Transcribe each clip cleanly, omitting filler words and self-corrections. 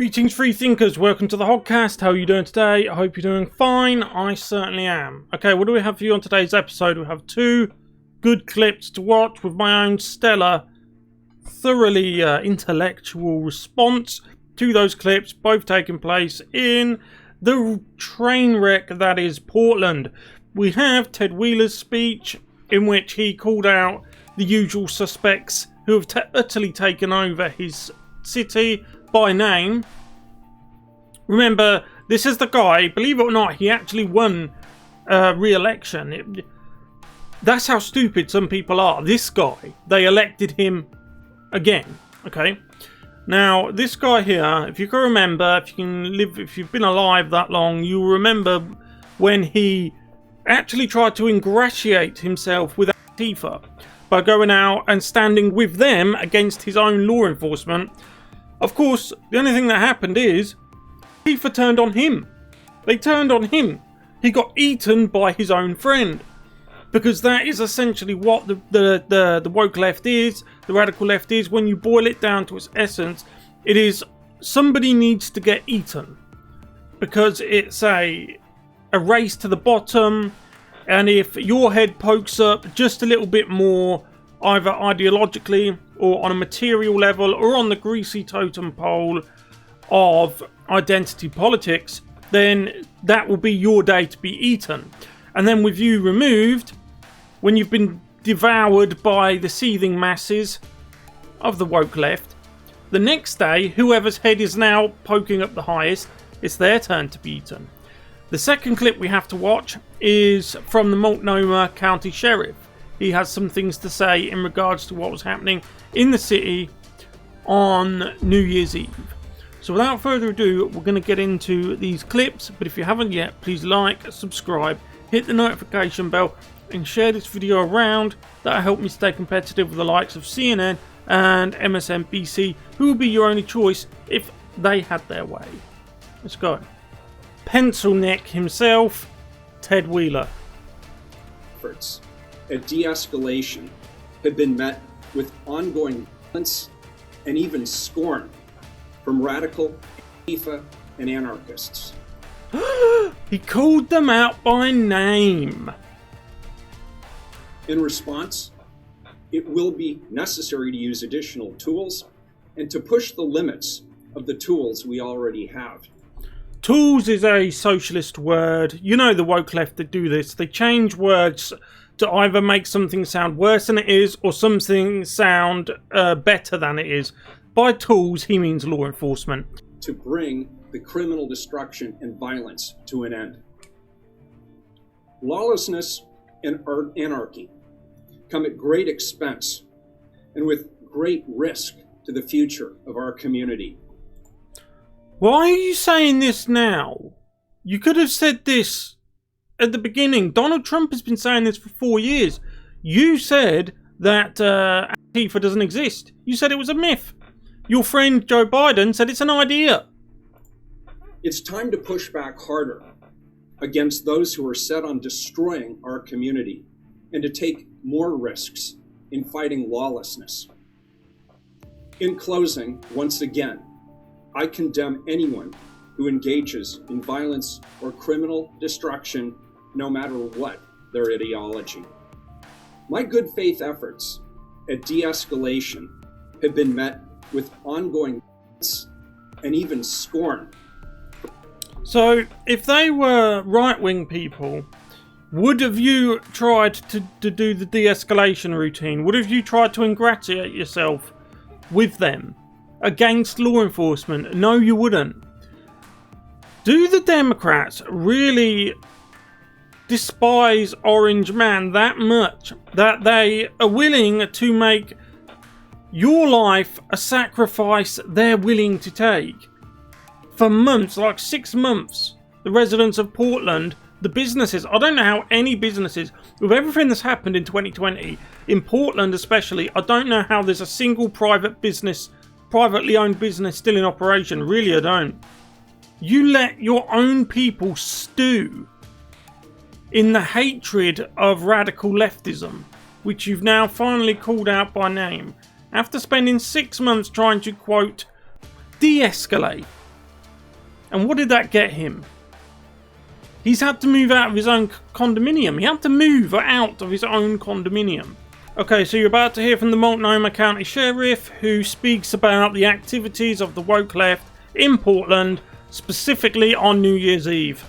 Greetings, free thinkers. Welcome to the Hoggcast. How are you doing today? I hope you're doing fine. I certainly am. Okay, what do we have for you on today's episode? We have two good clips to watch with my own stellar, thoroughly intellectual response to those clips, both taking place in the train wreck that is Portland. We have Ted Wheeler's speech, in which he called out the usual suspects who have utterly taken over his city by name. Remember, this is the guy, believe it or not, he actually won re-election. That's how stupid some people are. This guy, they elected him again. Okay, now this guy here, if you can remember, if you've been alive that long, you'll remember when he actually tried to ingratiate himself with TIFA by going out and standing with them against his own law enforcement. Of course, the only thing that happened is TIFA turned on him. They turned on him. He got eaten by his own friend. Because that is essentially what the woke left is, the radical left is. When you boil it down to its essence, it is somebody needs to get eaten. Because it's a race to the bottom. And if your head pokes up just a little bit more, either ideologically or on a material level or on the greasy totem pole of identity politics, then that will be your day to be eaten. And then with you removed, when you've been devoured by the seething masses of the woke left, the next day, whoever's head is now poking up the highest, it's their turn to be eaten. The second clip we have to watch is from the Multnomah County Sheriff. He has some things to say in regards to what was happening in the city on New Year's Eve. So without further ado, we're going to get into these clips. But if you haven't yet, please like, subscribe, hit the notification bell and share this video around. That'll help me stay competitive with the likes of CNN and MSNBC, who will be your only choice if they had their way. Let's go. Pencil neck himself, Ted Wheeler. Efforts at de-escalation have been met with ongoing violence and even scorn from radical TIFA and anarchists. He called them out by name. In response, it will be necessary to use additional tools and to push the limits of the tools we already have. Tools is a socialist word. You know the woke left that do this. They change words to either make something sound worse than it is or something sound better than it is. By tools, he means law enforcement. To bring the criminal destruction and violence to an end. Lawlessness and anarchy come at great expense and with great risk to the future of our community. Why are you saying this now? You could have said this at the beginning. Donald Trump has been saying this for 4 years. You said that Antifa doesn't exist. You said it was a myth. Your friend Joe Biden said it's an idea. It's time to push back harder against those who are set on destroying our community and to take more risks in fighting lawlessness. In closing, once again, I condemn anyone who engages in violence or criminal destruction, no matter what their ideology. My good faith efforts at de-escalation have been met with ongoing violence and even scorn. So, if they were right-wing people, would have you tried to do the de-escalation routine? Would have you tried to ingratiate yourself with them against law enforcement? No, you wouldn't. Do the Democrats really despise Orange Man that much that they are willing to make your life a sacrifice they're willing to take? For months, like 6 months, the residents of Portland, the businesses, I don't know how any businesses, with everything that's happened in 2020, in Portland especially, I don't know how there's a single privately owned business still in operation. Really, I don't. You let your own people stew in the hatred of radical leftism, which you've now finally called out by name, after spending 6 months trying to, quote, de-escalate. And what did that get him? He's had to move out of his own condominium. He had to move out of his own condominium. Okay, so you're about to hear from the Multnomah County Sheriff, who speaks about the activities of the woke left in Portland, specifically on New Year's Eve,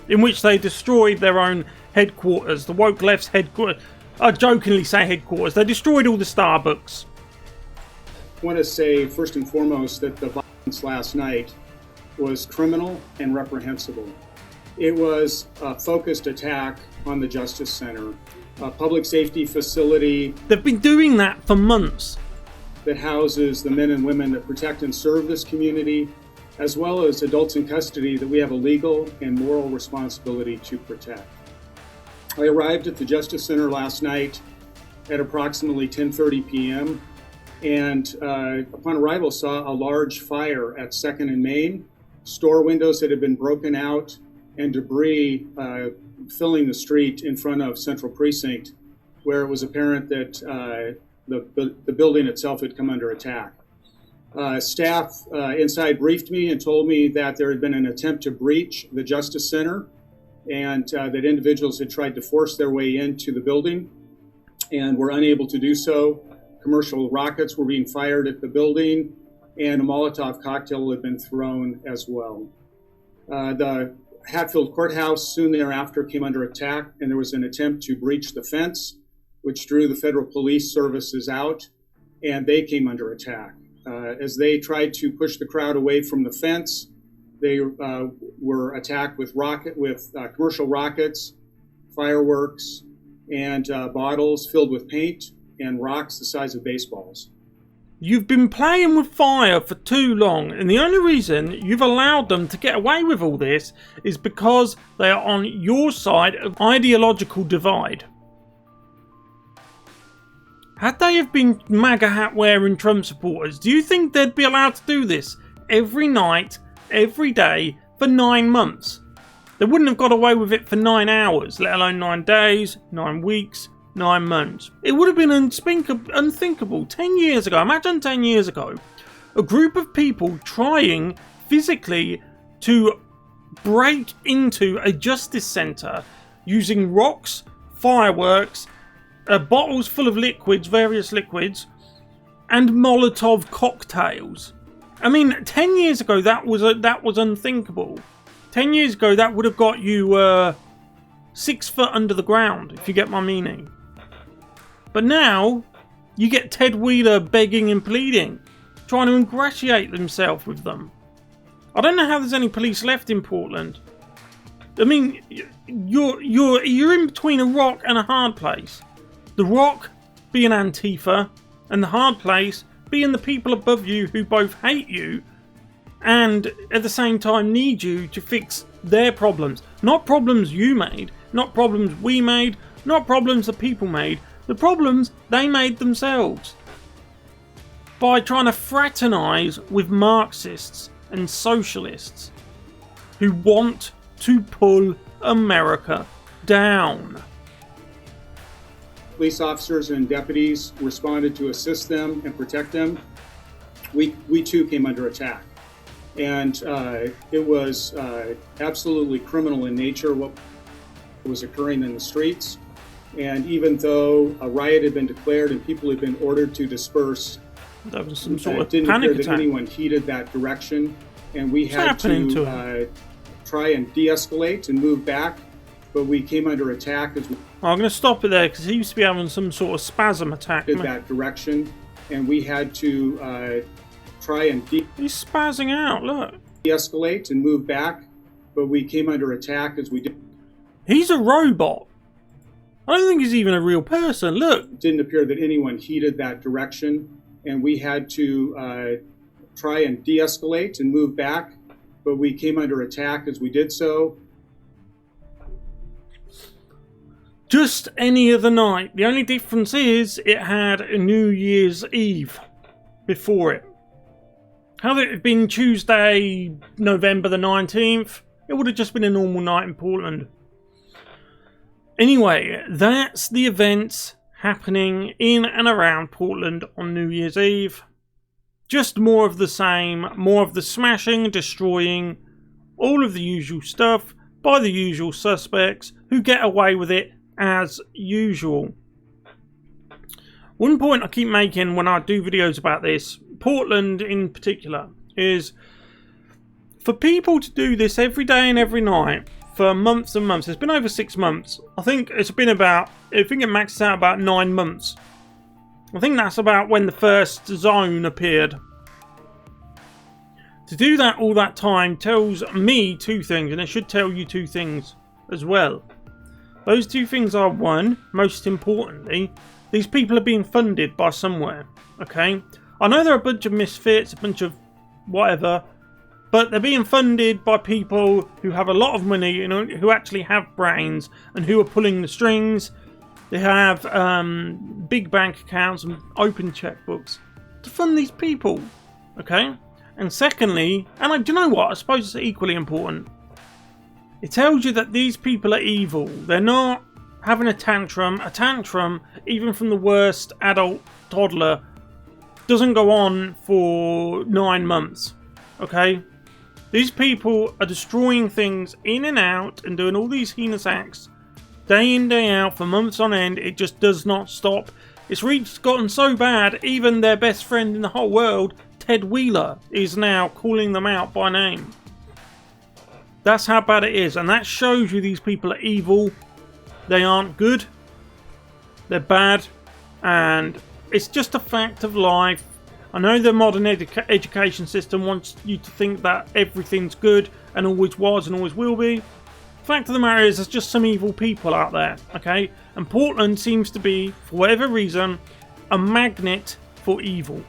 in which they destroyed their own headquarters. The woke left's headquarters. I jokingly say headquarters. They destroyed all the Starbucks. I want to say, first and foremost, that the violence last night was criminal and reprehensible. It was a focused attack on the Justice Center, a public safety facility. They've been doing that for months. That houses the men and women that protect and serve this community, as well as adults in custody that we have a legal and moral responsibility to protect. I arrived at the Justice Center last night at approximately 10:30 p.m. and upon arrival saw a large fire at 2nd and Main, store windows that had been broken out, and debris filling the street in front of Central Precinct, where it was apparent that the building itself had come under attack. Staff inside briefed me and told me that there had been an attempt to breach the Justice Center and that individuals had tried to force their way into the building and were unable to do so. Commercial rockets were being fired at the building, and a Molotov cocktail had been thrown as well. The Hatfield Courthouse soon thereafter came under attack, and there was an attempt to breach the fence, which drew the federal police services out, and they came under attack. As they tried to push the crowd away from the fence, they were attacked with commercial rockets, fireworks, and bottles filled with paint and rocks the size of baseballs. You've been playing with fire for too long, and the only reason you've allowed them to get away with all this is because they are on your side of ideological divide. Had they have been MAGA hat wearing Trump supporters, do you think they'd be allowed to do this every night, every day, for 9 months? They wouldn't have got away with it for 9 hours, let alone 9 days, 9 weeks, 9 months. It would have been unthinkable 10 years ago. Imagine 10 years ago, a group of people trying physically to break into a justice centre using rocks, fireworks, bottles full of liquids, various liquids, and Molotov cocktails. I mean, 10 years ago that was unthinkable. 10 years ago that would have got you 6 foot under the ground, if you get my meaning. But now, you get Ted Wheeler begging and pleading, trying to ingratiate himself with them. I don't know how there's any police left in Portland. I mean, you're in between a rock and a hard place. The rock being Antifa, and the hard place being the people above you who both hate you and at the same time need you to fix their problems. Not problems you made, not problems we made, not problems the people made. The problems they made themselves by trying to fraternise with Marxists and socialists who want to pull America down. Police officers and deputies responded to assist them and protect them. We too came under attack. And it was absolutely criminal in nature what was occurring in the streets. And even though a riot had been declared and people had been ordered to disperse, that was some sort of didn't panic appear attack. that anyone heeded that direction. And we What's had happening to try and de-escalate and move back, but we came under attack as we I'm going to stop it there because he used to be having some sort of spasm attack. did that direction. And we had to try and He's spazzing out, look. de-escalate and move back, but we came under attack as we did. He's a robot. I don't think he's even a real person, look. It didn't appear that anyone heeded that direction, and we had to try and de-escalate and move back, but we came under attack as we did so. Just any other night. The only difference is it had a New Year's Eve before it. Had it been Tuesday, November the 19th, it would have just been a normal night in Portland. Anyway, that's the events happening in and around Portland on New Year's Eve. Just more of the same, more of the smashing, destroying, all of the usual stuff by the usual suspects who get away with it as usual. One point I keep making when I do videos about this, Portland in particular, is for people to do this every day and every night for months and months. It's been over 6 months. I think it maxes out about 9 months. I think that's about when the first zone appeared. To do that all that time tells me 2 things, and it should tell you 2 things as well. Those 2 things are, one, most importantly, these people are being funded by somewhere, okay? I know they're a bunch of misfits, a bunch of whatever, but they're being funded by people who have a lot of money, who actually have brains and who are pulling the strings. They have big bank accounts and open checkbooks to fund these people, okay? And secondly, and do you know what? I suppose it's equally important. It tells you that these people are evil. They're not having a tantrum. A tantrum, even from the worst adult toddler, doesn't go on for 9 months, okay? These people are destroying things in and out and doing all these heinous acts day in, day out for months on end. It just does not stop. It's really gotten so bad, even their best friend in the whole world, Ted Wheeler, is now calling them out by name. That's how bad it is, and that shows you these people are evil. They aren't good. They're bad, and it's just a fact of life. I know the modern education system wants you to think that everything's good and always was and always will be. The fact of the matter is there's just some evil people out there, okay? And Portland seems to be, for whatever reason, a magnet for evil.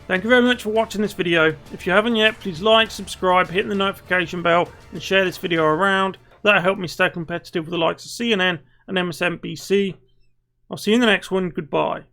Thank you very much for watching this video. If you haven't yet, please like, subscribe, hit the notification bell and share this video around. That'll help me stay competitive with the likes of CNN and MSNBC. I'll see you in the next one. Goodbye.